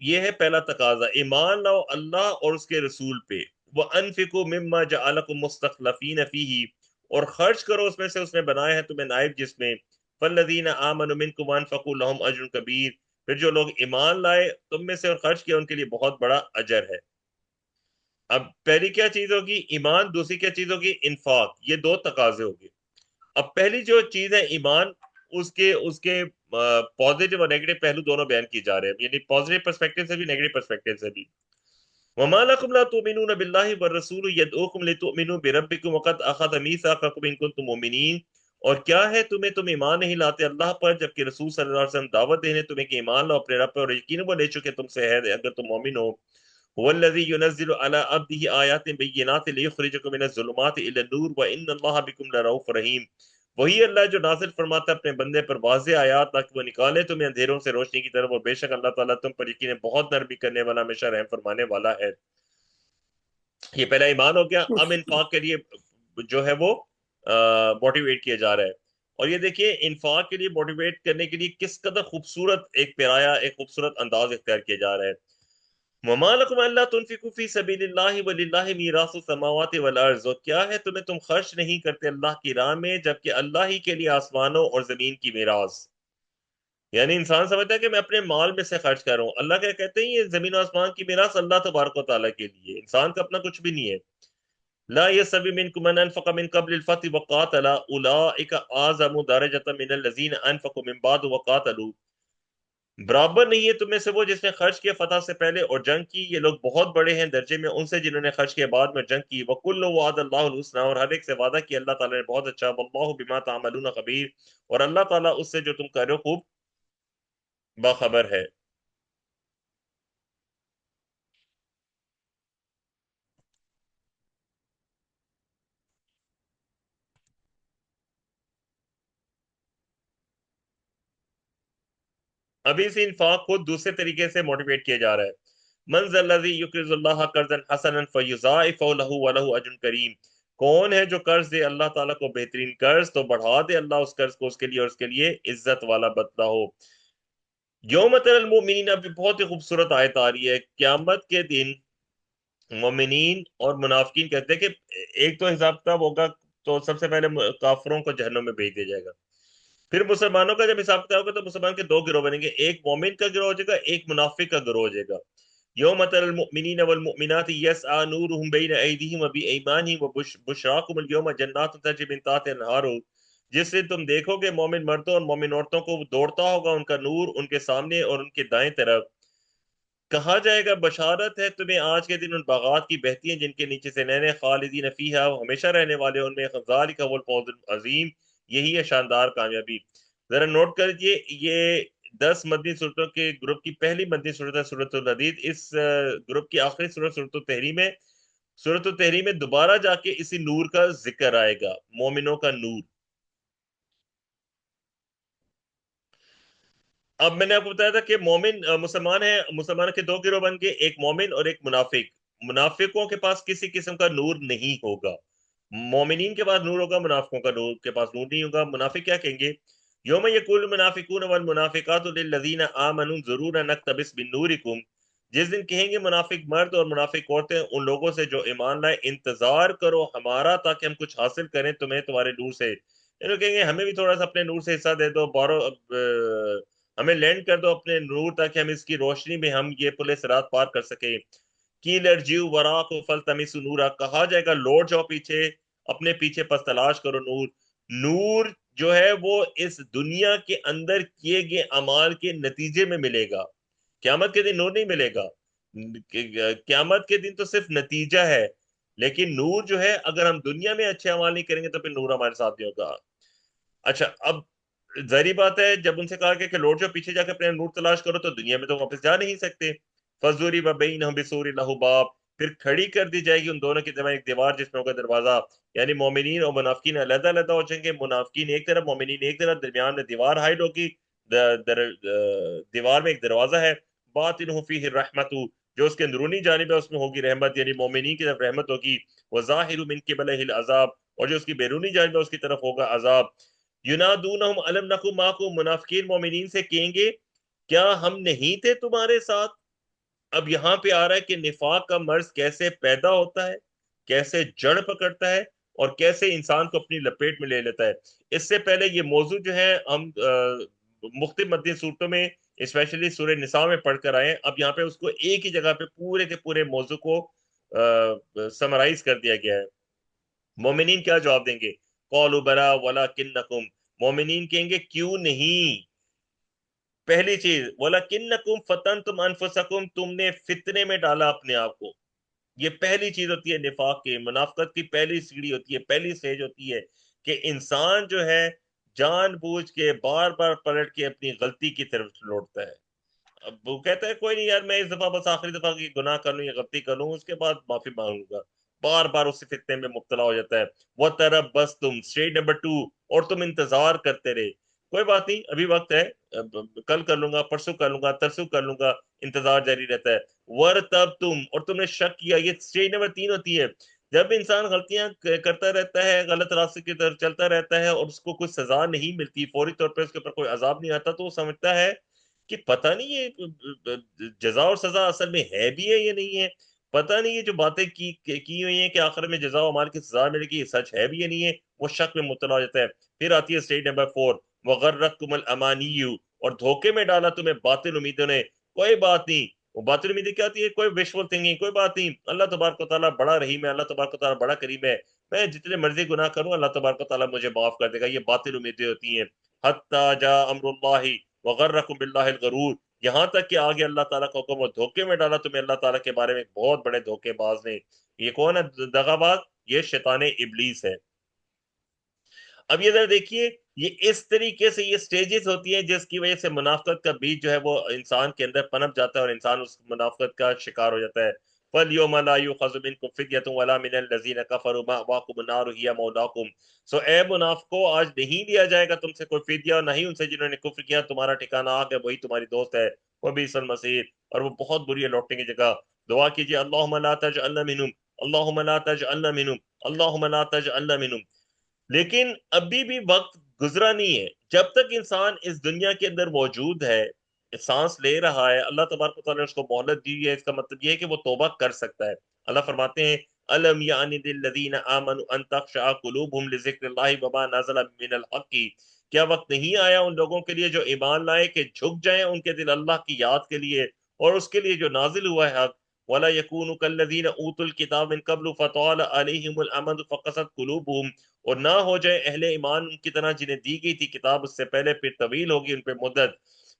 یہ ہے پہلا تقاضا، ایمان لاؤ اللہ اور اس کے رسول پہ، وَأَنفِقُوا مِمَّا جَعَلَكُمْ مُسْتَخْلَفِينَ فِيهِ، اور خرچ کرو اس میں سے اس نے بنایا ہے تمہیں نائب جس میں، فَالَّذِينَ آمَنُوا مِنكُمْ وَأَنفَقُوا لَهُمْ أَجْرٌ كَبِيرٌ، پھر جو لوگ ایمان لائے تم میں سے اور خرچ کیا ان کے لیے بہت بڑا اجر ہے۔ اب پہلی کیا چیز ہوگی؟ ایمان، دوسری کیا چیز ہوگی؟ انفاق، یہ دو تقاضے ہوگی۔ اب پہلی جو چیز ہے ایمان، اس کے پازیٹیو اور نیگیٹو پہلو دونوں بیان کیے جا رہے ہیں، یعنی پازیٹیو پرسپیکٹو سے بھی نیگیٹو پرسپیکٹو سے بھی۔ وما لكم لا تؤمنون بالله والرسول يدعوكم لتؤمنوا بربكم وقد اخذ ميثاقكم ان كنتم مؤمنين، اور کیا ہے تم ایمان نہیں لاتے اللہ پر جبکہ رسول صلی اللہ علیہ وسلم دعوت دینے تمہیں کہ ایمان لاؤ اپنے رب پر، اور یقیناً وہ لے چکے تم سے ہے اگر تم مومن ہو۔ هو الذي ينزل على عبده آيات بينات ليخرجكم من الظلمات الى النور وان الله بكم لرؤوف رحيم، وہی اللہ جو نازل فرماتا ہے اپنے بندے پر واضح آیات تاکہ وہ نکالے تمہیں اندھیروں سے روشنی کی طرف، اور بے شک اللہ تعالیٰ تم پر یقیناً بہت نرمی کرنے والا ہمیشہ رحم فرمانے والا ہے۔ یہ پہلا ایمان ہو گیا۔ اب انفاق کے لیے جو ہے وہ موٹیویٹ کیا جا رہا ہے، اور یہ دیکھیے انفاق کے لیے موٹیویٹ کرنے کے لیے کس قدر خوبصورت ایک پیرایا، ایک خوبصورت انداز اختیار کیا جا رہا ہے۔ وَمَا لَكُمْ أَلَّا تُنْفِقُوا فِي سَبِيلِ اللَّهِ وَلِلَّهِ مِيرَاثُ السَّمَاوَاتِ وَالْأَرْضِ، اور کیا ہے تمہیں خرچ نہیں کرتے اللہ کی راہ میں جبکہ اللہ ہی کے لیے آسمانوں اور زمین کی میراث۔ یعنی انسان سمجھتا ہے کہ میں اپنے مال میں سے خرچ کر رہا ہوں، اللہ کیا کہتے ہیں یہ زمین و آسمان کی میراث اللہ تبارک و تعالیٰ کے لیے، انسان کا اپنا کچھ بھی نہیں ہے۔ لا يستوي منكم من انفق من قبل الفتح وقاتل اولئك اعظم درجة من الذين انفقوا من بعد وقاتلوا، برابر نہیں ہے تم میں سے وہ جس نے خرچ کیا فتح سے پہلے اور جنگ کی، یہ لوگ بہت بڑے ہیں درجے میں ان سے جنہوں نے خرچ کیا بعد میں جنگ کی۔ وَكُلٌّ وَعَدَ اللَّهُ الْحُسْنَى، اور ہر ایک سے وعدہ کیا اللہ تعالیٰ نے بہت اچھا، وَاللَّهُ بِمَا تَعْمَلُونَ خَبِيرٌ، اور اللہ تعالیٰ اس سے جو تم کر رہے ہو خوب باخبر ہے۔ ابھی سے انفاق کو دوسرے طریقے سے موٹیویٹ کیا جا رہا ہے۔ من ذا الذی یقرض اللہ قرضا حسنا فیضاعفہ لہ ولہ اجر کریم، کون ہے جو قرض دے اللہ تعالیٰ کو بہترین قرض تو بڑھا دے اللہ اس قرض کو اس کے لیے اور اس کے لیے عزت والا بدلہ ہو۔ یوم تری المؤمنین، اب بہت ہی خوبصورت آیت آ رہی ہے، قیامت کے دن مومنین اور منافقین کہتے ہیں کہ ایک تو حساب کتاب ہوگا، تو سب سے پہلے کافروں کو جہنم میں بھیج دیا جائے گا، پھر مسلمانوں کا جب حساب کتاب ہوگا تو مسلمان کے دو گروہ بنیں گے، ایک مومن کا گروہ ہو جائے گا، ایک منافق کا گروہ ہو جائے گا۔ یوم تری المؤمنین والمؤمنات یسعی نورهم بین ایدیہم وبایمانہم وبشراکم اليوم جنات تجری من تحتہا الانہار، جس سے تم دیکھو گے مومن مردوں اور مومن عورتوں کو دوڑتا ہوگا ان کا نور ان کے سامنے اور ان کے دائیں طرف، کہا جائے گا بشارت ہے تمہیں آج کے دن ان باغات کی بہتی ہیں جن کے نیچے سے نہریں، خالدین فیہا، وہ ہمیشہ رہنے والے ان میں، ذالک هو الفوز العظیم، یہی ہے شاندار کامیابی۔ ذرا نوٹ کر لیجیے، یہ 10 مدنی صورتوں کے گروپ کی پہلی مدنی صورت ہے سورۃ الحدید، اس گروپ کی آخری صورت سورۃ التحریم ہے۔ سورۃ التحریم میں دوبارہ جا کے اسی نور کا ذکر آئے گا، مومنوں کا نور۔ اب میں نے آپ کو بتایا تھا کہ مومن مسلمان ہیں، مسلمان کے دو گروہ بن گئے، ایک مومن اور ایک منافق۔ منافقوں کے پاس کسی قسم کا نور نہیں ہوگا، مومنین کے پاس نور ہوگا، منافقوں کا نور کے پاس نور نہیں ہوگا۔ منافق کیا کہیں گے؟ یوم یقول المنافقون والمنافقات للذین آمنوا انظرونا نقتبس من نورکم، جس دن کہیں گے منافق مرد اور منافق عورتیں ان لوگوں سے جو ایمان لائے، انتظار کرو ہمارا تاکہ ہم کچھ حاصل کریں تمہیں تمہارے نور سے، یعنی کہیں گے ہمیں بھی تھوڑا سا اپنے نور سے حصہ دے دو، بارو ہمیں لینڈ کر دو اپنے نور تاکہ ہم اس کی روشنی میں ہم یہ پل صراط پار کر سکیں۔ کی لرجیو وراکم فلتمسوا نورا، کہا جائے گا لوٹ جاؤ پیچھے، اپنے پیچھے پس تلاش کرو نور۔ نور جو ہے وہ اس دنیا کے اندر کیے گئے اعمال کے نتیجے میں ملے گا، قیامت کے دن نور نہیں ملے گا، قیامت کے دن تو صرف نتیجہ ہے، لیکن نور جو ہے اگر ہم دنیا میں اچھے اعمال نہیں کریں گے تو پھر نور ہمارے ساتھ نہیں ہوگا۔ اچھا، اب ظاہری بات ہے جب ان سے کہا کہ لوٹ جاؤ پیچھے جا کے اپنے نور تلاش کرو، تو دنیا میں تو واپس جا نہیں سکتے۔ فضوری بینہم بسور لہ باب، پھر کھڑی کر دی جائے گی ان دونوں کے درمیان ایک دیوار جس میں ہوگا دروازہ، یعنی مومنین اور منافقین علیحدہ علیحدہ ہو جائیں گے، منافقین ایک طرف مومنین ایک طرف، درمیان میں دیوار حائل ہوگی، دیوار میں ایک دروازہ ہے، باطنہ فیہ الرحمۃ، جو اس کے اندرونی جانب ہے اس میں ہوگی رحمت، یعنی مومنین کی طرف رحمت ہوگی، وظاہر من قبلہ العذاب، اور جو اس کی بیرونی جانب ہے اس کی طرف ہوگا عذاب۔ ینادونہم الم نکن معکم، منافقین مومنین سے کہیں گے کیا ہم نہیں تھے تمہارے ساتھ؟ اب یہاں پہ آ رہا ہے کہ نفاق کا مرض کیسے پیدا ہوتا ہے، کیسے جڑ پکڑتا ہے، اور کیسے انسان کو اپنی لپیٹ میں لے لیتا ہے۔ اس سے پہلے یہ موضوع جو ہے ہم مختلف مدنی صورتوں میں اسپیشلی سورہ نساء میں پڑھ کر آئے ہیں، اب یہاں پہ اس کو ایک ہی جگہ پہ پورے کے پورے موضوع کو سمرائز کر دیا گیا ہے۔ مومنین کیا جواب دیں گے؟ قالوا بلا ولکنکم، مومنین کہیں گے کیوں نہیں۔ پہلی چیز ولکنکم فتنتم انفسکم، تم نے فتنے میں ڈالا اپنے آپ کو۔ یہ پہلی چیز ہوتی ہے نفاق کی، منافقت کی پہلی سیڑھی ہوتی ہے، پہلی سٹیج ہوتی ہے کہ انسان جو ہے جان بوجھ کے بار بار پلٹ کے اپنی غلطی کی طرف لوٹتا ہے۔ اب وہ کہتا ہے کوئی نہیں یار، میں اس دفعہ بس آخری دفعہ کی گناہ کر لوں یا غلطی کر لوں، اس کے بعد معافی مانگوں گا، بار بار اس فتنے میں مبتلا ہو جاتا ہے۔ وہ طرف بس تم اسٹیج نمبر 2، اور تم انتظار کرتے رہے، کوئی بات نہیں ابھی وقت ہے، کل کر لوں گا، پرسوں کر لوں گا، ترسوں کر لوں گا، انتظار جاری رہتا ہے۔ ور تب تم، اور تم نے شک کیا، یہ اسٹیج نمبر 3 ہوتی ہے۔ جب انسان غلطیاں کرتا رہتا ہے، غلط راستے کی طرف چلتا رہتا ہے، اور اس کو کوئی سزا نہیں ملتی، فوری طور پہ اس کے اوپر کوئی عذاب نہیں آتا، تو وہ سمجھتا ہے کہ پتہ نہیں یہ جزا اور سزا اصل میں ہے بھی ہے یا نہیں ہے، پتہ نہیں یہ جو باتیں کی ہوئی ہیں کہ آخر میں جزا و مال کی سزا ملے گی، یہ سچ ہے بھی یا نہیں ہے، وہ شک میں مبتلا ہو جاتا ہے۔ پھر آتی ہے اسٹیج نمبر 4، وغرتکم الامانی، اور دھوکے میں ڈالا تمہیں باطل امیدوں نے، کوئی بات نہیں۔ وہ باطل امیدیں کیا ہوتی ہے؟ کوئی وشفل تھنکنگ، کوئی بات نہیں، اللہ تبارک و تعالیٰ بڑا رحیم ہے، اللہ تبارک و تعالیٰ بڑا کریم ہے، میں جتنے مرضی گناہ کروں اللہ تبارک و تعالیٰ مجھے معاف کر دے گا، یہ باطل امیدیں ہوتی ہیں۔ حتی جاء امر اللہ وغرکم باللہ الغرور، یہاں تک کہ آگے اللہ تعالیٰ کا حکم، اور دھوکے میں ڈالا تمہیں اللہ تعالیٰ کے بارے میں ایک بہت بڑے دھوکے باز نے۔ یہ کون ہے دغا باز؟ یہ شیطان ابلیس ہے۔ اب یہ ذرا دیکھیے، یہ اس طریقے سے یہ سٹیجز ہوتی ہیں جس کی وجہ سے منافقت کا بیج جو ہے وہ انسان کے اندر پنپ جاتا ہے، اور انسان اس منافقت کا شکار ہو جاتا ہے۔ فَالْيَوْمَ لَا يُؤْخَذُ مِنْكُمْ فِدْيَةٌ وَلَا مِنَ الَّذِينَ كَفَرُوا مَأْوَاكُمُ النَّارُ هِيَ مَوْلَاكُمْ، سو اے منافقو، آج نہیں لیا جائے گا تم سے کوئی فدیہ، اور نہ ہی ان سے جنہوں نے کفر کیا، تمہارا ٹھکانہ آگ ہے، وہی تمہاری دوست ہے، وَبِئْسَ الْمَصِيرُ، اور وہ بہت بری ہے لوٹنے کی جگہ۔ دعا کیجئے اللہم لا تجعلنا منہم، اللہم لا تجعلنا منہم، اللہم لا تجعلنا منہم۔ لیکن ابھی بھی وقت گزرا نہیں ہے، جب تک انسان اس دنیا کے اندر موجود ہے، سانس لے رہا ہے، اللہ تبارک و تعالیٰ نے اس کو مہلت دی ہے، اس کا مطلب یہ ہے کہ وہ توبہ کر سکتا ہے۔ اللہ فرماتے ہیں الم یعن للذین آمنوا ان تخشع قلوبہم لذکر اللہ وما نزل من الحق، کیا وقت نہیں آیا ان لوگوں کے لیے جو ایمان لائے کہ جھک جائیں ان کے دل اللہ کی یاد کے لیے اور اس کے لیے جو نازل ہوا ہے حق؟ ولا یکونوا کالذین اوتوا الکتاب من قبل فطال علیہم الامد فقست قلوبہم، اور نہ ہو جائے اہل ایمان ان کی طرح جنہیں دی گئی تھی کتاب اس سے پہلے، پھر طویل ہوگی ان پہ مدت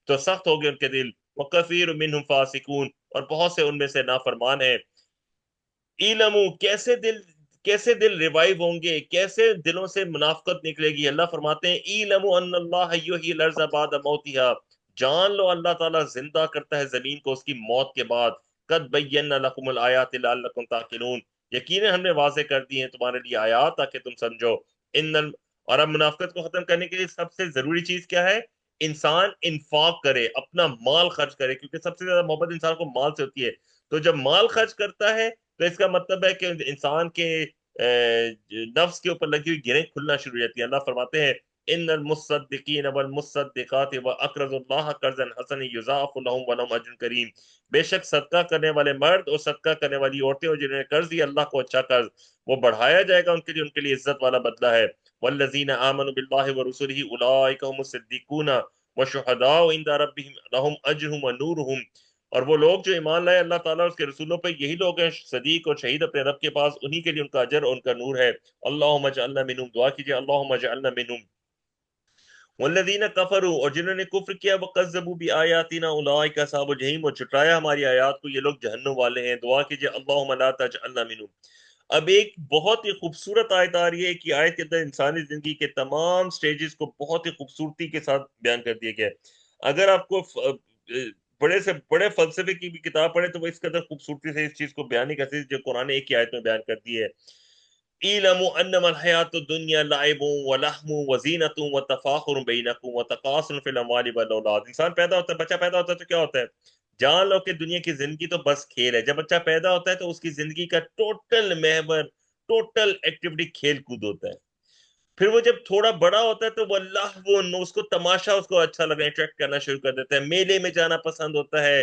تو سخت ہوگی ان کے دل۔ وَكَثِيرٌ مِّنْهُمْ فَاسِقُونَ، اور بہت سے ان میں سے نافرمان ہیں۔ ایلمو، کیسے دل ریوائیو ہوں گے، کیسے دلوں سے منافقت نکلے گی؟ اللہ فرماتے ہیں ایلمو ان اللہ یحیی الارض بعد موتها، جان لو اللہ تعالیٰ زندہ کرتا ہے زمین کو اس کی موت کے بعد۔ قد بینا لکم الآیات لعلکم تعقلون، یقیناً ہم نے واضح کر دی ہیں تمہارے لیے آیات تاکہ تم سمجھو۔ اور اب منافقت کو ختم کرنے کے لیے سب سے ضروری چیز کیا ہے؟ انسان انفاق کرے، اپنا مال خرچ کرے، کیونکہ سب سے زیادہ محبت انسان کو مال سے ہوتی ہے۔ تو جب مال خرچ کرتا ہے تو اس کا مطلب ہے کہ انسان کے نفس کے اوپر لگی ہوئی گرہیں کھلنا شروع ہو جاتی ہیں۔ اللہ فرماتے ہیں ان المصدقین والمصدقات واقرضوا اللہ قرضا حسنا یضاعف لهم ولهم اجر کریم، بے شک صدقہ کرنے والے مرد اور صدقہ کرنے والی عورتیں اور جنہوں نے قرض دیا اللہ کو اچھا قرض، وہ بڑھایا جائے گا ان کے لیے عزت والا بدلہ ہے۔ والذین آمنوا باللہ ورسلہ اولئک هم الصدیقون والشہداء عند ربهم لهم اجرهم ونورهم، اور وہ لوگ جو ایمان لائے اللہ تعالیٰ اور اس کے رسولوں پہ، یہی لوگ ہیں صدیق اور شہید اپنے رب کے پاس، انہی کے لیے ان کا اجر اور ان کا نور ہے۔ اللہم اجعلنا منہم، دعا کیجئے اللہم اجعلنا منہم۔ والذین کفروا، اور جنہوں نے کفر کیا، وکذبوا بآیاتنا اولئک اصحاب الجحیم، اور جھٹلایا ہماری آیات کو، یہ لوگ جہنم والے ہیں۔ دعا کیجئے اللہم لا تجعلنا منہم۔ اب ایک بہت ہی خوبصورت آیت آ رہی ہے کہ آیت کے اندر انسانی زندگی کے تمام سٹیجز کو بہت ہی خوبصورتی کے ساتھ بیان کر دیا گیا ہے۔ اگر آپ کو بڑے سے بڑے فلسفے کی بھی کتاب پڑھے تو وہ اس قدر خوبصورتی سے اس چیز کو بیان نہیں کرتی جو قرآن ایک ہی آیت میں بیان کرتی ہے۔ اعلموا انما الحیات الدنیا لعب ولہو وزینۃ وتفاخر بینکم وتکاثر فی الاموال والاولاد، انسان پیدا ہوتا ہے، بچہ پیدا ہوتا ہے تو کیا ہوتا ہے؟ جان لو کہ دنیا کی زندگی تو بس کھیل ہے۔ جب بچہ پیدا ہوتا ہے تو اس کی زندگی کا ٹوٹل محور، ٹوٹل ایکٹیویٹی کھیل کود ہوتا ہے۔ پھر وہ جب تھوڑا بڑا ہوتا ہے تو وہ اللہ وہ اس کو تماشا اس کو اچھا لگنا، اٹریکٹ کرنا شروع کر دیتا ہے، میلے میں جانا پسند ہوتا ہے،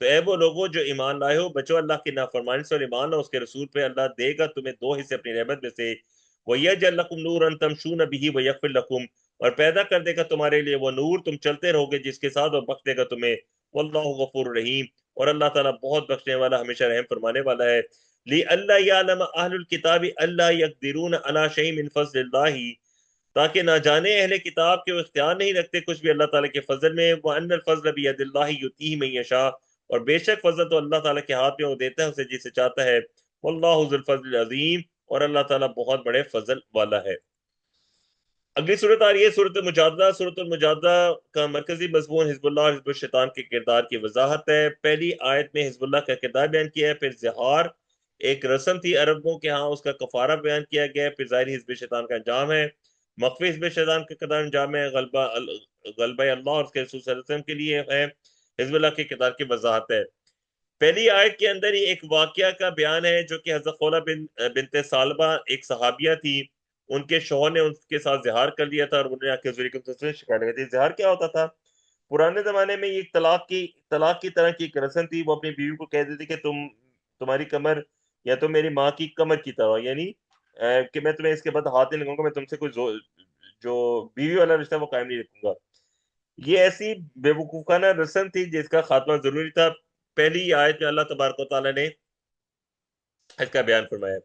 تو اے وہ لوگوں جو ایمان لائے ہو، بچو اللہ کی نافرمانی سے اور ایمان لاؤ اس کے رسول پہ، اللہ دے گا تمہیں دو حصے اپنی رحمت میں سے، وَيَجْعَلْ لَكُمْ نُورًا تَمْشُونَ بِهِ وَيَغْفِرْ لَكُمْ، اور پیدا کر دے گا تمہارے لیے وہ نور تم چلتے رہو گے جس کے ساتھ، اور بخش دے گا تمہیں، واللہ غفور رحیم، اور اللہ تعالیٰ بہت بخشنے والا ہمیشہ رحم فرمانے والا ہے۔ لِأَلَّا يَعْلَمَ أَهْلُ الْكِتَابِ أَلَّا يَقْدِرُونَ عَلَى شَيْءٍ مِّن فَضْلِ اللَّهِ، تاکہ نہ جانے اہل کتاب کے وہ اختیار نہیں رکھتے کچھ بھی اللہ تعالیٰ کے فضل میں، وَأَنَّ الْفَضْلَ بِيَدِ اللَّهِ يُؤْتِيهِ مَن يَشَاءُ، اور بے شک فضل تو اللہ تعالیٰ کے ہاتھ میں وہ دیتا ہے اسے جسے چاہتا ہے، وَاللَّهُ ذُو الْفَضْلِ الْعَظِيمِ، اور اللہ تعالیٰ بہت بڑے فضل والا ہے۔ اگلی صورت آ رہی ہے صورت المجادلہ۔ صورت المجادلہ کا مرکزی مضمون حزب اللہ اور حزب الشیطان کے کردار کی وضاحت ہے۔ پہلی آیت میں حزب اللہ کا کردار بیان کیا ہے، پھر زہار ایک رسم تھی عربوں کے ہاں، اس کا کفارہ بیان کیا گیا ہے، پھر ظاہری حزب شیطان کا انجام ہے، مخفی حزب شیطان کا کردار انجام ہے، غلبہ اللہ اور اس کے رسول صلی اللہ علیہ وسلم کے لیے ہے، حزب اللہ کے کردار کی وضاحت ہے۔ پہلی آیت کے اندر ہی ایک واقعہ کا بیان ہے جو کہ حضرت خولہ بنت ثعلبہ ایک صحابیہ تھی، ان کے شوہر نے ان کے ساتھ زہار کر لیا تھا اور انہوں نے آ کے حضور اکرم صلی اللہ علیہ وسلم سے شکایت کی تھی۔ زہار کیا ہوتا تھا؟ پرانے زمانے میں یہ طلاق کی طرح کی ایک رسم تھی، وہ اپنی بیوی کو کہہ دیتی کہ تمہاری کمر یا تو میری ماں کی کمر کی طرح، یعنی کہ میں تمہیں اس کے بعد ہاتھ نہیں لگاؤں گا، میں تم سے کوئی جو بیوی والا رشتہ وہ قائم نہیں رکھوں گا۔ یہ ایسی بے وقوفانہ رسم تھی جس کا خاتمہ ضروری تھا۔ پہلی آیت میں اللہ تبارک و تعالیٰ نے اس کا بیان فرمایا۔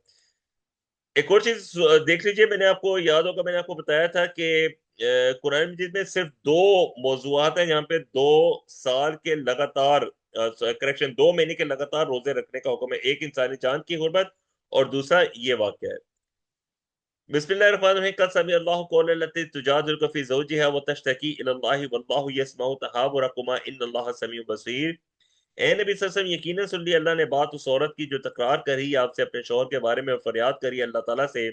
ایک اور چیز دیکھ لیجئے، میں نے آپ کو یاد ہوگا، میں نے آپ کو بتایا تھا کہ قرآن مجید میں صرف دو موضوعات ہیں جہاں پہ 2 سال کے لگاتار کریکشن 2 مہینے کے لگاتار روزے رکھنے کا حکم ہے، ایک انسانی جان کی حرمت اور دوسرا یہ واقعہ ہے۔ بسم اللہ الرحمن الرحیم، قد سمع اللہ قول التي تجادلك في زوجها وتشتكي الى الله والله يسمع تحاوركما ان اللہ سمیع بصیر۔ اے نبی صلی اللہ علیہ وسلم، یقیناً سن لی اللہ نے بات اس عورت کی جو تکرار کر رہی ہے آپ سے اپنے شوہر کے بارے میں اور فریاد کری اللہ تعالیٰ سے،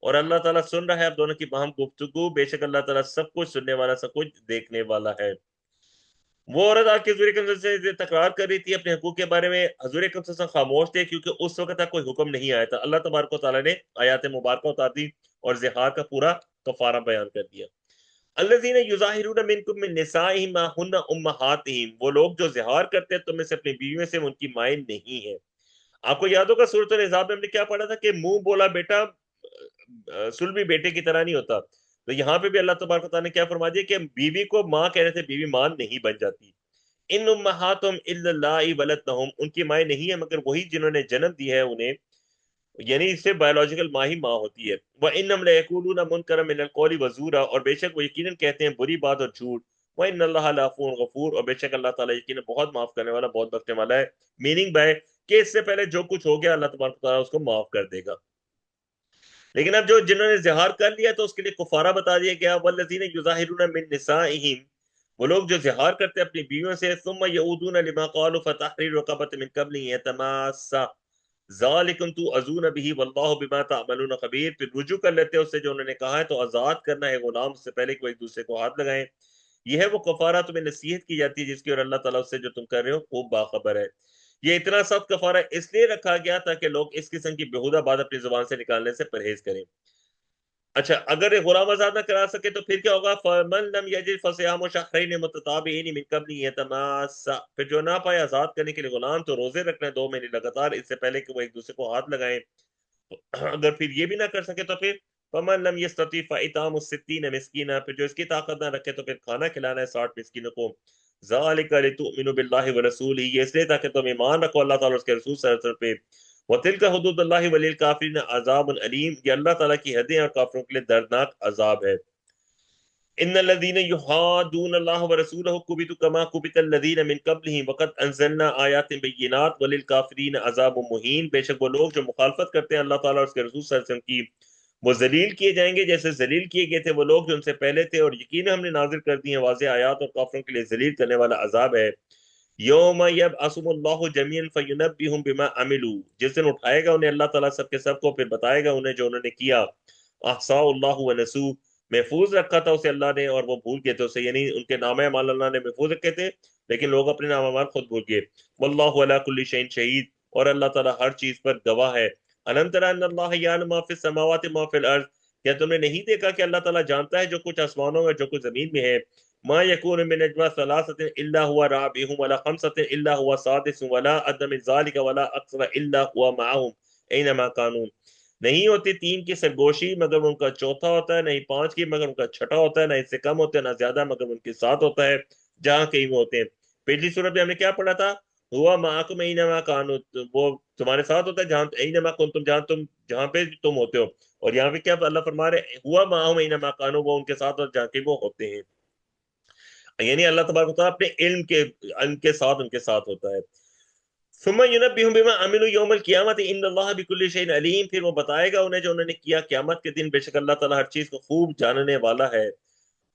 اور اللہ تعالیٰ سن رہا ہے آپ دونوں کی باہم گفتگو، بے شک اللہ تعالیٰ سب کچھ سننے والا سب کچھ دیکھنے والا ہے۔ وہ عورت آ کے حضور اکرم صلی اللہ علیہ وسلم سے تکرار کر رہی تھی اپنے حقوق کے بارے میں، حضور اکرم صلی اللہ علیہ وسلم خاموش تھے کیونکہ اس وقت تک کوئی حکم نہیں آیا تھا۔ اللہ تبارک و تعالیٰ نے آیات مبارکہ اتار دی اور زہار کا پورا کفارہ بیان کر دیا۔ الذین یظاہرون منکم من نسائہم ما ہن امہاتہم، وہ لوگ جو زہار کرتے ہیں تم میں سے اپنی بیویوں سے، ان کی مائیں نہیں ہیں۔ آپ کو یاد ہوگا سورۃ الاحزاب میں ہم نے کیا پڑھا تھا کہ منہ بولا بیٹا سلبی بیٹے کی طرح نہیں ہوتا، تو یہاں پہ بھی اللہ تبارک و تعالیٰ نے کیا فرما دیا کہ بیوی کو ماں کہنے سے بیوی ماں نہیں بن جاتی۔ ان امہاتہم الا اللہ ولدنہم، ان کی مائیں نہیں ہیں مگر وہی جنہوں نے جنم دی ہے انہیں، یعنی اس سے بایولوجیکل ماں ہی ماں ہوتی ہے۔ وَإِنَّهُمْ لَيَقُولُونَ مُنْكَرًا مِنَ الْقَوْلِ وَزُورًا، اور بے شک وہ یقیناً کہتے ہیں بری بات اور جھوٹ۔ وَإِنَّ اللَّهَ لَعَفُوٌّ غَفُورٌ، اور بے شک اللہ تعالیٰ یقیناً بہت معاف کرنے والا بہت بخشنے والا ہے۔ میننگ بائی کہ اس سے پہلے جو کچھ ہو گیا اللہ تبارک و تعالیٰ اس کو معاف کر دے گا، لیکن اب جو جنہوں نے زہار کر لیا تو اس کے لیے کفارہ بتا دیا گیا۔ وَالَّذِينَ يُظَاهِرُونَ مِن نِّسَائِهِمْ، وہ لوگ جو زہار کرتے ہیں اپنی بیویوں سے، ثُمَّ يَعُودُونَ لِمَا قَالُوا فَتَحْرِيرُ رَقَبَةٍ مِّن قَبْلِ أَن يَتَمَاسَّا ذَلِكُمْ تُوعَظُونَ بِهِ وَاللَّهُ بِمَا تَعْمَلُونَ خَبِيرٌ، پھر رجوع کر لیتے ہیں اس سے جو انہوں نے کہا ہے، تو آزاد کرنا ہے غلام اس سے پہلے کہ وہ ایک دوسرے کو ہاتھ لگائیں۔ یہ ہے وہ کفارہ تمہیں نصیحت کی جاتی ہے جس کی، اور اللہ تعالیٰ اس سے جو تم کر رہے ہو خوب باخبر ہے۔ یہ اتنا سخت کفارہ اس لیے رکھا گیا تاکہ لوگ اس قسم کی بےہودہ بات اپنی زبان سے نکالنے سے پرہیز کریں۔ اچھا، اگر غلام آزاد نہ کرا سکے تو پھر کیا ہوگا؟ فَمَن لَمْ يَجِدْ فَصِيَامُ شَهْرَيْنِ مُتَتَابِعَيْنِ مِن قَبْلِ أَن يَتَمَاسَّا، پھر جو نہ پائے آزاد کرنے کے لیے غلام تو روزے رکھنا ہے 2 مہینے لگاتار اس سے پہلے کہ وہ ایک دوسرے کو ہاتھ لگائیں۔ اگر پھر یہ بھی نہ کر سکے تو پھر فَمَن لَمْ يَسْتَطِعْ فَإِطْعَامُ 60 مسکینا، پھر جو اس کی طاقت نہ رکھے تو پھر کھانا کھلانا ہے 60 مسکینوں کو۔ ذَلِكَ لِتُؤْمِنُوا بِاللَّهِ وَرَسُولِهِ، یہ اس لیے تاکہ تم ایمان رکھو اللہ تعالیٰ اور اس کے رسول صلی اللہ علیہ وسلم پہ۔ وَتِلْكَ حُدُودُ اللَّهِ وَلِلْكَافِرِينَ عَذَابٌ أَلِيمٌ، یہ اللہ تعالیٰ کی حدیں اور کافروں کے لیے دردناک عذاب ہے۔ ان الذين يحادون الله ورسوله كبتوا كما كبت الذين من قبلهم وقد انزلنا آیات بینات وللکافرین عذاب مہین، بے شک وہ لوگ جو مخالفت کرتے ہیں اللہ تعالیٰ اور اس کے رسول صلی اللہ علیہ وسلم کی، وہ ذلیل کیے جائیں گے جیسے ذلیل کیے گئے تھے وہ لوگ جو ان سے پہلے تھے، اور یقینا ہم نے نازل کر دی ہیں واضح آیات، اور کافروں کے لیے ذلیل کرنے والا عذاب ہے۔ یوم یبعثهم اللہ جميعا فینبئهم بما عملوا، جس دن اٹھائے گا انہیں اللہ تعالیٰ سب کے سب کو، پھر بتائے گا انہیں جو انہوں نے کیا۔ احصاء اللہ ونسوه، محفوظ رکھا تھا اسے اللہ نے اور وہ بھول گئے تھے اسے، یعنی ان کے نام اعمال اللہ نے محفوظ رکھے تھے لیکن لوگ اپنے نام اعمال خود بھول گئے۔ واللہ علی کل شیء شہید، اور اللہ تعالیٰ ہر چیز پر گواہ ہے۔ الم تر ان اللہ یعلم ما فی السماوات ما فی الارض، کیا تم نے نہیں دیکھا کہ اللہ تعالیٰ جانتا ہے جو کچھ آسمانوں میں جو کچھ زمین میں ہے؟ ما يكون من نجوى ثلاثة إلا هو رابعهم ولا خمسة إلا هو سادسهم ولا أدنى من ذلك ولا أكثر إلا هو معهم أينما كانوا. نہیں ہوتی تین کی سرگوشی مگر ان کا چوتھا ہوتا ہے، نہیں پانچ کی مگر ان کا چھٹا ہوتا ہے، نہ اس سے کم ہوتا ہے نہ زیادہ مگر ان کے ساتھ ہوتا ہے جہاں کہیں وہ ہوتے ہیں۔ پچھلی صورت میں ہم نے کیا پڑھا تھا؟ ہوا معکم اینما کانوا، وہ تمہارے ساتھ ہوتا ہے جہاں اینما کنتم، جہاں پہ تم ہوتے ہو۔ اور یہاں پہ کیا اللہ فرما رہے؟ ہوا معہم اینما کانوا، وہ ان کے ساتھ اور جہاں کے وہ ہوتے ہیں، یعنی اللہ تبارک و تعالیٰ اپنے علم کے ساتھ ان کے ساتھ ہوتا ہے۔ ثم ينبئهم بما عملوا يوم القيامة ان الله بكل شيء عليم، پھر وہ بتائے گا انہیں جو انہوں نے کیا قیامت کے دن، بے شک اللہ تعالیٰ ہر چیز کو خوب جاننے والا ہے۔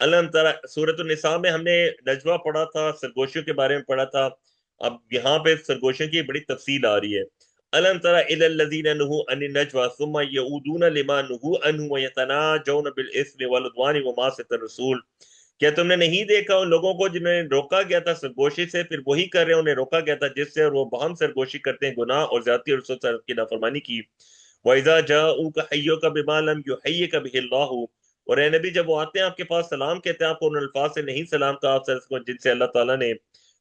علم ترى، سورۃ النساء میں ہم نے نجوہ پڑھا تھا، سرگوشیوں کے بارے میں پڑھا تھا، اب یہاں پہ سرگوشیوں کی بڑی تفصیل آ رہی ہے۔ علم ترى الى الذين نهوا عن النجوى ثم يعودون لما نهوا عنه ويتناجون بالاثم والعدوان ومعصية الرسول، کیا تم نے نہیں دیکھا ان لوگوں کو جنہوں نے روکا گیا تھا سرگوشی سے، پھر وہی کر رہے ہیں انہیں روکا گیا تھا جس سے، اور وہ باہم سرگوشی کرتے ہیں گناہ اور زیادتی اور رسول کی نافرمانی کی۔ وَإِذَا جَاءُوكَ حَيُّوكَ بِمَا لَمْ يُحَيِّكَ بِهِ اللَّهُ، اور اے نبی جب وہ آتے ہیں آپ کے پاس سلام کہتے ہیں آپ کو ان الفاظ سے نہیں سلام کہا آپ سے جن سے اللہ تعالیٰ نے،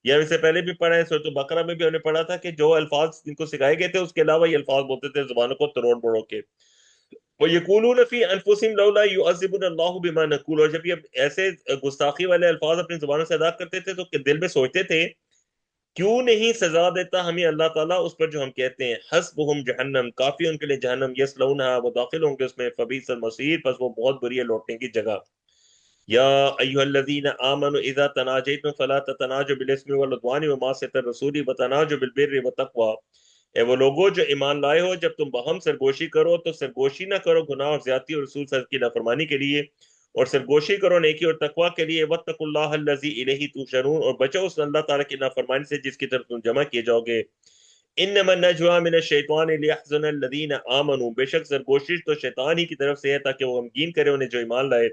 یا اس سے پہلے بھی پڑھا ہے سورۃ بقرہ میں بھی ہم نے پڑھا تھا کہ جو الفاظ ان کو سکھائے گئے تھے اس کے علاوہ یہ الفاظ بولتے تھے زبانوں کو تروڑ بڑو کے۔ وَيَقُولُونَ فِي أَنفُسِهِمْ لَوْلَا يُعَذِّبُنَا اللَّهُ بِمَا نَقُولُ، اور جب یہ ایسے گستاخی والے الفاظ اپنی زبانوں سے ادا کرتے تھے تو دل میں سوچتے تھے کیوں نہیں سزا دیتا ہمیں اللہ تعالیٰ اس پر جو ہم کہتے ہیں۔ حسبهم جہنم، کافی ان کے لیے جہنم، یصلونها، وہ داخل ہوں گے اس میں، فبئس المصیر، پس وہ بہت بری ہے لوٹنے کی جگہ۔ یا ایھا الذین آمنوا اذا تناجیتم فلا تتناجوا بالاسم والعدوان ومعصیة الرسول وتناجوا بالبر والتقوى، اے وہ لوگوں جو ایمان لائے ہو جب تم باہم سرگوشی کرو تو سرگوشی نہ کرو گناہ اور زیادتی اور رسول صلی کی نافرمانی کے لیے، اور سرگوشی کرو نیکی اور تقوی کے لیے۔ واتقوا اللہ الذی الیہ تحشرون، اور بچو اس اللہ تعالیٰ کی نافرمانی سے جس کی طرف تم جمع کیے جاؤ گے۔ انما النجوى من الشیطان لیحزن الذین آمنوا، بے شک سرگوشی تو شیطان ہی کی طرف سے ہے تاکہ وہ غمگین کرے انہیں جو ایمان لائے۔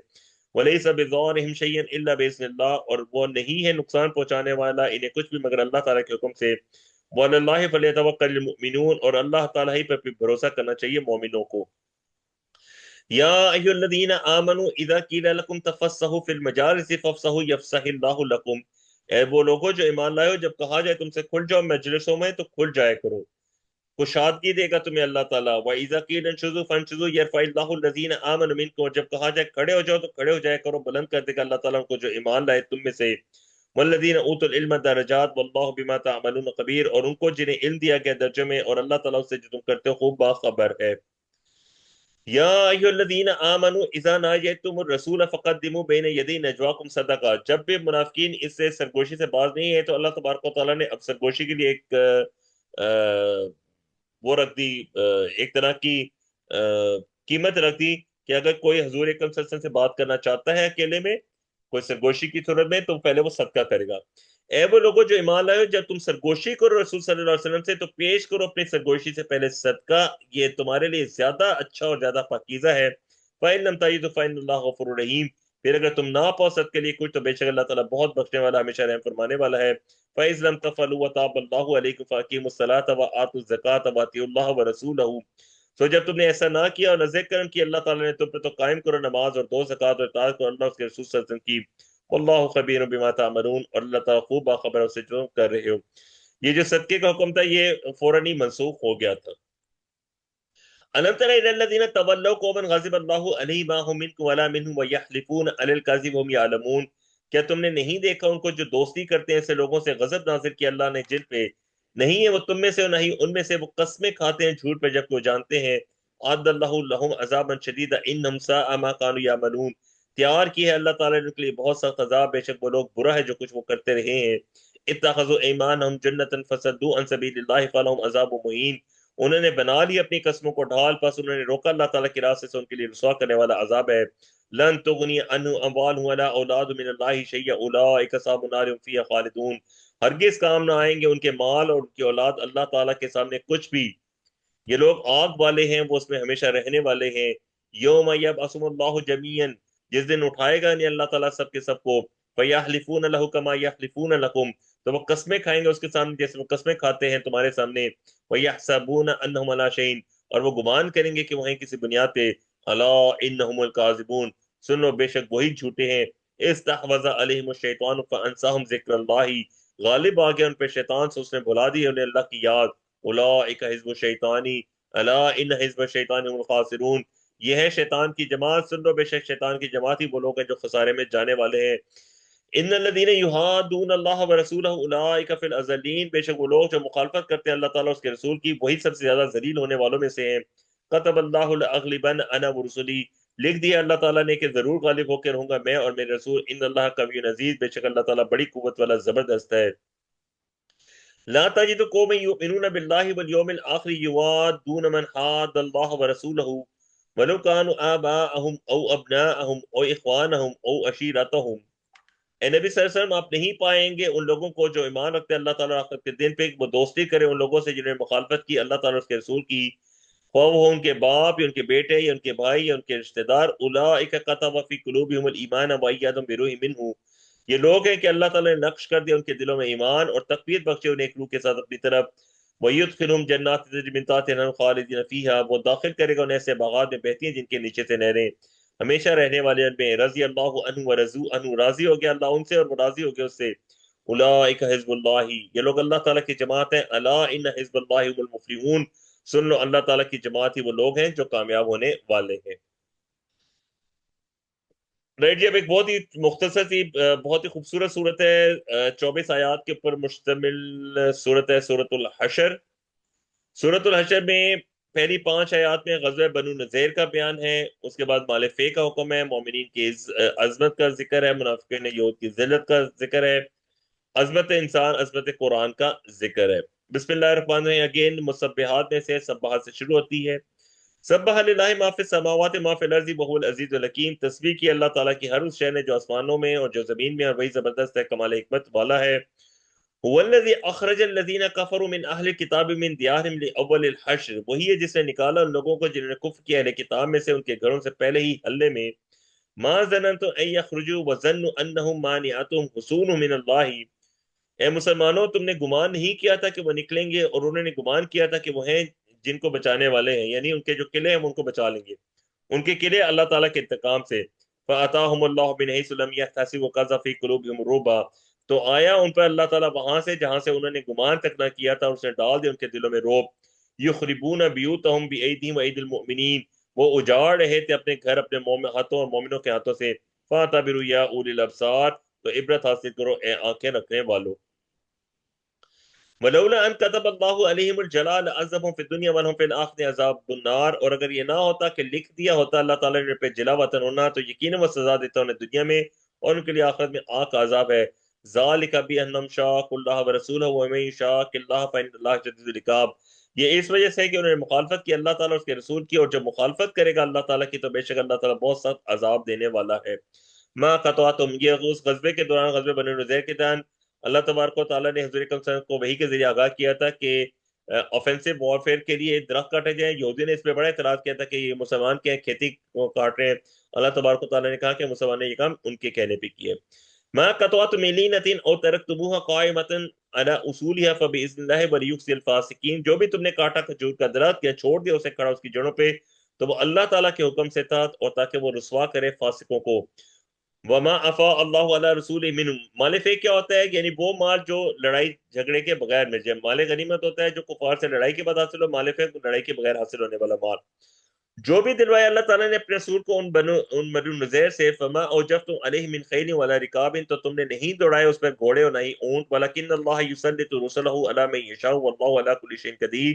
ولیس بضارهم شیئا الا باذن اللہ، اور وہ نہیں ہے نقصان پہنچانے والا انہیں کچھ بھی مگر اللہ تعالیٰ کے حکم سے۔ وعلی اللہ فلیتوکل المؤمنون، اور اللہ تعالیٰ ہی پر بھروسہ کرنا چاہیے مومنوں کو۔ یا ایھا الذین آمنوا اذا قیل لکم تفسحوا فی المجالس فافسحوا یفسح اللہ لکم، اے وہ لوگوں جو ایمان لائے ہو جب کہا جائے تم سے کھل جاؤ مجلسوں میں تو کھل جائے کرو، کشادگی دے گا تمہیں اللہ تعالیٰ۔ وَإِذَا قِيلَ انشُزُوا فَانشُزُوا يَرْفَعِ اللَّهُ الَّذِينَ آمَنُوا مِنكُمْ، اور جب کہا جائے کھڑے ہو جاؤ تو کھڑے ہو جائے کرو، بلند کر دے گا اللہ تعالیٰ کو جو ایمان لائے تم میں سے۔ والذین اوتوا العلم درجات واللہ بما تعملون خبیر، اور ان کو جنہیں علم دیا گیا درجوں میں، اور اللہ تعالیٰ اس سے جو تم کرتے ہو خوب باخبر ہے۔ یا ایھا الذین آمنوا اذا ناجیتم الرسول فقدموا بین یدی نجواکم صدقہ، جب بھی منافقین اس سے سرگوشی سے باز نہیں ہے تو اللہ تبارک و تعالیٰ نے اب سرگوشی کے لیے ایک وہ رکھ دی، ایک طرح کی قیمت رکھ دی کہ اگر کوئی حضور اکرم صلی اللہ علیہ وسلم سے بات کرنا چاہتا ہے اکیلے میں کوئی سرگوشی کی صورت میں تو پہلے وہ صدقہ کرے گا۔ اے وہ لوگوں جو ایمان لائے ہو جب تم سرگوشی کرو رسول صلی اللہ علیہ وسلم سے تو پیش کرو اپنی سرگوشی سے پہلے صدقہ، یہ تمہارے لیے زیادہ اچھا اور زیادہ پاکیزہ ہے۔ فَإِن لَمْ تَجِدُوا فَإِنَّ اللَّهَ غَفُورٌ رَحِيمٌ، پھر اگر تم نہ پاؤ صدقے کے لیے کچھ تو بے شک اللہ تعالیٰ بہت بخشنے والا ہمیشہ رحم فرمانے والا ہے۔ فَإِذْ لَمْ تَفْعَلُوا وَتَابَ اللَّهُ عَلَيْكُمْ فَأَقِيمُوا الصَّلَاةَ وَآتُوا الزَّكَاةَ وَأَطِيعُوا اللَّهَ وَرَسُولَهُ، سو جب تم نے ایسا نہ کیا اور نہ ذکر کرم کیا اللہ تعالیٰ نے تم پہ تو قائم کرو نماز اور دو زکوٰۃ اور اطاعت کرو اللہ اس کے رسول صلی اللہ علیہ وسلم کی۔ واللہ خبیر بما تعملون، اور اللہ تعالیٰ خوب باخبر ہے اس سے جو تم کر رہے ہو۔ یہ جو صدقے کا حکم تھا یہ فوراً ہی منسوخ ہو گیا تھا۔ أَلَمْ تَرَ إِلَى الَّذِينَ تَوَلَّوْا قَوْمًا غَضِبَ اللَّهُ عَلَيْهِمْ مَا هُمْ مِنكُمْ وَلَا مِنْهُمْ وَيَحْلِفُونَ عَلَى الْكَذِبِ وَهُمْ يَعْلَمُونَ، کیا تم نے نہیں دیکھا ان کو جو دوستی کرتے ہیں ایسے لوگوں سے غضب نازل کیا اللہ نے جن پہ نہیں ہے وہ تم میں سے اور نہ ہی ان میں سے، وہ قسمیں کھاتے ہیں جھوٹ پہ جبکہ وہ جانتے ہیں۔ عَدَّ اللَّهُ لَهُمْ عَذَابًا شَدِيدًا إِنَّهُمْ سَاءَ مَا كَانُوا يَعْمَلُونَ، تیار کی ہے اللہ تعالیٰ نے ان کے لیے بہت سخت عذاب، بے شک وہ لوگ برا ہے جو کچھ وہ کرتے رہے ہیں۔ اتخذوا ايمانهم جنة فصدوا عن سبيل الله فلهم عذاب مهين، انہوں نے بنا لی اپنی قسموں کو ڈھال پس انہوں نے روکا اللہ تعالیٰ کے راستے سے، ان کے لیے رسوا کرنے والا عذاب ہے۔ لن تغنی عنهم اموالهم ولا اولادهم من الله شيئا اولئک اصحاب النار هم فيها خالدون، ہرگز کام نہ آئیں گے ان کے مال اور ان کی اولاد اللہ تعالیٰ کے سامنے کچھ بھی، یہ لوگ آگ والے ہیں وہ اس میں ہمیشہ رہنے والے ہیں۔ یوم یبعثهم اللہ جمیعا، جس دن اٹھائے گا انہیں اللہ تعالیٰ سب کے سب کو، فیحلفون له کما یحلفون لکم، تو وہ قسمیں کھائیں گے اس کے سامنے جیسے وہ قسمیں کھاتے ہیں تمہارے سامنے۔ وَيَحْسَبُونَ أَنَّهُمْ عَلَىٰ شَيْءٍ، اور وہ گمان کریں گے کہ وہ ہیں کسی بنیاد پہ۔ أَلَا إِنَّهُمُ الْكَاذِبُونَ، سن لو بے شک وہی جھوٹے ہیں۔ استحوذ علیہم الشیطان فانساہم ذکر اللہ، غالب آ گیا ان پہ شیطان، سے اس نے بھلا دی انہیں اللہ کی یاد۔ اولئک حزب الشیطانی الا ان حزب الشیطان هم الخاسرون، یہ ہے شیطان کی جماعت، سن لو بے شک شیطان کی جماعت ہی وہ لوگ ہیں جو خسارے میں جانے والے ہیں۔ ان الذين يحادون الله ورسوله اولئک فی الاذلین، بے شک وہ لوگ جو مخالفت کرتے ہیں اللہ تعالیٰ اور اس کے رسول کی، وہی سب سے زیادہ ذلیل ہونے والوں میں سے ہیں۔ كتب اللہ لاغلبن انا ورسلی، لکھ دیا اللہ تعالیٰ نے کہ ضرور غالب ہو کے رہوں گا میں اور میرے رسول۔ ان اللہ قوی عزیز، بے شک اللہ تعالیٰ بڑی قوت والا زبردست ہے۔ لا تجد قوم يؤمنون بالله واليوم الاخر يوادون من حاد الله ورسوله ولو كانوا آباءهم او ابناءهم او اخوانهم او عشيرتهم، اے نبی صلی اللہ علیہ وسلم آپ نہیں پائیں گے ان لوگوں کو جو ایمان رکھتے ہیں اللہ تعالیٰ اور آخرت کے دن پہ، وہ دوستی کرے ان لوگوں سے جنہوں نے مخالفت کی اللہ تعالیٰ اور اس کے رسول کی، خواہ وہ ان کے باپ یا ان کے بیٹے یا ان کے بھائی یا ان کے رشتہ دار۔ اولئک کتب فی قلوبہم الایمان وایدہم بروح منہ، یہ لوگ ہیں کہ اللہ تعالیٰ نے نقش کر دیا ان کے دلوں میں ایمان اور تقویت بخشے انہیں ایک روح کے ساتھ اپنی طرف۔ وَيُدْخِلُهُمْ جَنَّاتٍ تَجْرِی مِن تَحْتِهَا الْأَنْهَارُ خَالِدِینَ فِیہَا، وہ داخل کرے گا انہیں ایسے باغات میں بہتی ہیں جن کے نیچے سے نہریں، ہمیشہ رہنے والے ان میں۔ رضی اللہ عنہ ورضوا عنہ، راضی ہو گیا اللہ ان سے اور وہ راضی ہو گیا اس سے۔ اولئک حزب اللہ، یہ لوگ اللہ تعالیٰ کی جماعت ہیں۔ الا ان حزب اللہ هم المفلحون، سن لو اللہ تعالیٰ کی جماعت ہی وہ لوگ ہیں جو کامیاب ہونے والے ہیں۔ رائٹ جی، اب ایک بہت ہی مختصر سی بہت ہی خوبصورت صورت ہے، 24 آیات کے اوپر مشتمل صورت ہے، سورۃ الحشر۔ سورۃ الحشر میں پہلی 5 آیات میں غزوہ بنو نذیر کا بیان ہے، اس کے بعد مال فے کا حکم ہے، مومنین کی عظمت کا ذکر ہے، منافقین یہود کی ذلت کا ذکر ہے، عظمت انسان، عظمت قرآن کا ذکر ہے۔ بسم اللہ الرحمن الرحیم، اگین مسبحات میں سے سبحات سے شروع ہوتی ہے۔ سبح للہ ما فی السماوات ما فی الارض وهو العزیز الحکیم، تسبیح کی اللہ تعالیٰ کی ہر اس شے نے جو آسمانوں میں اور جو زمین میں، اور وہی زبردست ہے، کمال حکمت والا ہے۔ هو الذی اخرج الذین کفروا من اہل الکتاب من دیارہم لاول الحشر، وہی ہے جس نے نکالا ان لوگوں کو جنہوں نے کفر کیا اہل کتاب میں سے ان کے گھروں سے پہلے ہی حلے میں۔ ما ظننتم ان یخرجوا وظنوا انہم مانعتهم حصونهم من اللہ، اے مسلمانوں تم نے گمان نہیں کیا تھا کہ وہ نکلیں گے، اور انہوں نے گمان کیا تھا کہ وہ ہیں جن کو بچانے والے ہیں، یعنی ان کے جو قلعے ہیں ہم ان کو بچا لیں گے، ان کے قلعے اللہ تعالیٰ کے انتقام سے۔ فَأَتَاهُمُ اللَّهُ مِنْ حَيْثُ لَمْ يَحْتَسِبُوا وَقَذَفَ فِي قُلُوبِهِمُ الرُّعْبَ، تو آیا ان پر اللہ تعالیٰ وہاں سے جہاں سے انہوں نے گمان تک نہ کیا تھا، اور اس نے ڈال دیا ان کے دلوں میں روب۔ يُخْرِبُونَ بِيُوتَهُمْ بِأَيْدِيهِمْ وَأَيْدِي الْمُؤْمِنِينَ، وہ اجاڑ رہے تھے اپنے گھر اپنے ہاتھوں اور مومنوں کے ہاتھوں سے۔ فَاعْتَبِرُوا يَا أُولِي الْأَبْصَارِ، تو عبرت حاصل کرو اے آنکھیں رکھنے والو۔ ولولا ان كتب الله عليهم الجلاء لعذبهم في الدنيا ولهم في الاخره عذاب النار، اور اگر یہ نہ ہوتا کہ لکھ دیا ہوتا اللہ تعالیٰ نے پہ جلا وطن ہونا، تو یقیناً وہ سزا دیتا انہیں دنیا میں اور ان کے لیے آخرت میں آگ کا عذاب ہے۔ ذالک بانہم شاقوا اللہ ورسولہ ومن یشاق اللہ فإن اللہ شدید العقاب، یہ اس وجہ سے ہے کہ انہوں نے مخالفت کی اللہ تعالیٰ اور اس کے رسول کی، اور جو مخالفت کرے گا اللہ تعالیٰ کی تو بے شک اللہ تعالیٰ بہت سخت عذاب دینے والا ہے۔ ما قطعتم، یہ اس غزوے کے دوران، غزوہ بنو نذیر کے دوران اللہ تبارک و تعالیٰ نے حضور اکرم صلی اللہ علیہ وسلم کو وحی کے ذریعے آگاہ کیا تھا کہ آفینسو وارفیئر کے لیے درخت کاٹے جائیں۔ یہودی نے اس پہ بڑا اعتراض کیا تھا کہ یہ مسلمان کے کھیتی کو کاٹ رہے ہیں، اللہ تبارک و تعالیٰ نے کہا کہ مسلمان نے یہ کام ان کے کہنے پہ کیا ہے۔ ما قطعتم من لینۃ او ترکتموها قائمۃ علی اصولها فباذن اللہ ولیخزی الفاسقین، جو بھی تم نے کاٹا کھجور کا درخت یا چھوڑ دیا اسے کھڑا اس کی جڑوں پہ، تو وہ اللہ تعالیٰ کے حکم سے تھا، اور تاکہ وہ رسوا کرے فاسقوں کو۔ وما افا اللہ علی رسول منہم، مال فے کیا ہوتا ہے؟ یعنی وہ مال جو لڑائی جھگڑے کے بغیر مل جائے۔ مال غنیمت ہوتا ہے جو کفار سے لڑائی کے بعد حاصل ہو، مال فے لڑائی کے بغیر حاصل ہونے والا مال۔ جو بھی دلوایا اللہ تعالیٰ نے اپنے رسول کو ان بنو نذیر سے، فما اوجفتم علیہ من خیل ولا رکاب، تو تم نے نہیں دوڑائے اس پر گھوڑے اور نہ ہی اونٹ، ولکن اللہ یسلط رسلہ علی من یشاء واللہ علی کل شیء قدیر،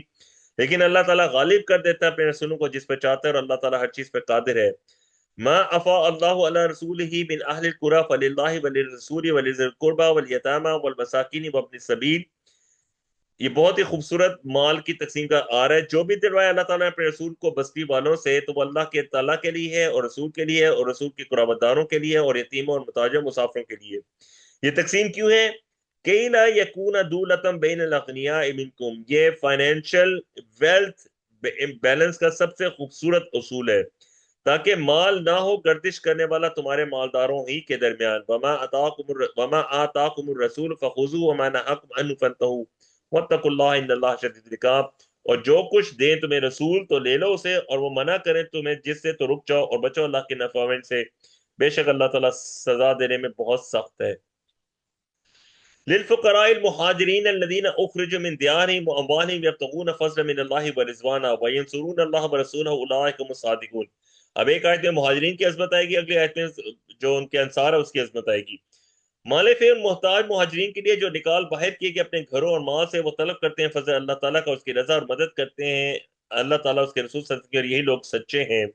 لیکن اللہ تعالیٰ غالب کر دیتا ہے اپنے رسولوں کو جس پہ چاہتا ہے، اور اللہ تعالیٰ ہر چیز پہ قادر ہے۔ ما افا اللہ علی رسولہ من اہل القری فللہ وللرسول ولذی القربى والیتامى والمساکین وابن السبیل، یہ بہت ہی خوبصورت مال کی تقسیم کا آ رہا ہے۔ جو بھی دلوایا اللہ تعالیٰ نے اپنے رسول کو بستی والوں سے، تو وہ اللہ کے تعالیٰ کے لیے ہے، اور رسول کے لیے ہے، اور رسول کے قرابت داروں کے لیے، اور یتیموں اور محتاجوں مسافروں کے لیے۔ یہ تقسیم کیوں ہے؟ کئی لا یکون دولۃ بین الاغنیاء منکم، یہ فائنینشل ویلتھ بیلنس کا سب سے خوبصورت اصول ہے، تاکہ مال نہ ہو گردش کرنے والا تمہارے مالداروں ہی کے درمیان۔ وما آتاکم الرسول فخذوه وما نهاکم عنہ فانتہوا واتقوا اللہ ان اللہ شدید العقاب، اور جو کچھ دیں تمہیں رسول تو لے لو اسے، اور وہ منع کریں تمہیں جس سے تو رک جاؤ اور بچو اللہ کے نافرمانی سے، بے شک اللہ تعالیٰ سزا دینے میں بہت سخت ہے۔ للفقراء المهاجرين الذين اخرجوا من ديارهم واموالهم يبتغون فضلا من الله ورضوانا وينصرون الله ورسوله اولئك هم الصادقون۔ اب ایک آیت میں مہاجرین کی عظمت آئے گی، اگلی آیت میں جو ان کے انصار ہے اس کی عظمت آئے گی۔ مال فی محتاج مہاجرین کے لیے جو نکال باہر کیے کہ اپنے گھروں اور مال سے وہ طلب کرتے ہیں فضل اللہ تعالیٰ کا، اس کی رضا اور مدد کرتے ہیں اللہ تعالیٰ اس کے رسول صلی اللہ علیہ وسلم کی، اور یہی لوگ سچے ہیں۔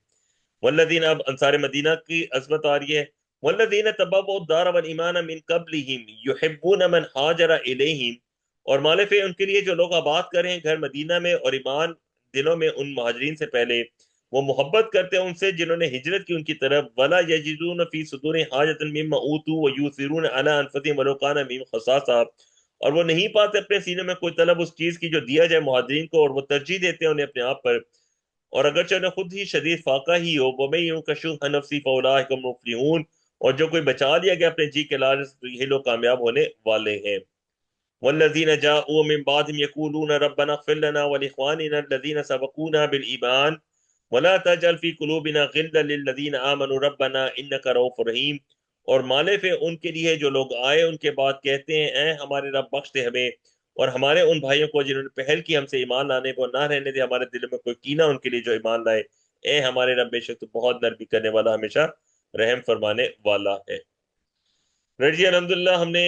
والذین، اب انصار مدینہ کی عظمت آ رہی ہے، والذین تبوؤا الدار والایمان من قبلہم یحبون من ہاجر الیہم، اور مالف ہے ان کے لیے جو لوگ آباد کر رہے ہیں گھر مدینہ میں اور ایمان دلوں میں ان مہاجرین سے پہلے، وہ محبت کرتے ہیں ان سے جنہوں نے ہجرت کی ان کی طرف، ولا یجدون فی صدورہم حاجۃ مما اوتوا ویؤثرون علی انفسہم ولو کان بہم خصاصہ، اور وہ نہیں پاتے اپنے سینے میں کوئی طلب اس چیز کی جو دیا جائے مہاجرین کو، اور وہ ترجیح دیتے ہیں انہیں اپنے آپ پر، اور اگرچہ انہیں خود ہی شدید فاقہ ہی ہو، وَمَن يُوقَ شُحَّ نَفْسِهِ فَأُولَٰئِكَ هُمُ الْمُفْلِحُونَ، اور جو کوئی بچا لیا گیا اپنے جی کے لالچ سے تو یہی لوگ کامیاب ہونے والے ہیں۔ وَالَّذِينَ جَاءُوا مِن بَعْدِهِمْ يَقُولُونَ رَبَّنَا اغْفِرْ لَنَا وَلِإِخْوَانِنَا الَّذِينَ سَبَقُونَا بِالْإِيمَانِ وَلَا تَجْعَلْ فِي قُلُوبِنَا غِلًّا لِّلَّذِينَ آمَنُوا رَبَّنَا إِنَّكَ رَءُوفٌ رَحِيمٌ، اور مالف ہے ان کے لیے جو لوگ آئے ان کے بعد کہتے ہیں اے ہمارے رب بخش دے ہمیں اور ہمارے ان بھائیوں کو جنہوں نے پہل کی ہم سے ایمان لانے کو، نہ رہنے دے ہمارے دلوں میں کوئی کینہ ان کے لیے جو ایمان لائے، اے ہمارے رب بے شک تو بہت نرمی کرنے والا ہمیشہ رحم فرمانے والا ہے۔ جی الحمدللہ ہم نے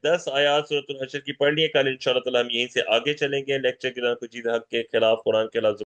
10 آیات سورۃ الحشر کی پڑھ لی ہے۔ کل انشاءاللہ تعالی ہم یہیں سے آگے چلیں گے، لیکچر کے دوران کوئی چیز حق کے خلاف قرآن کے لفظ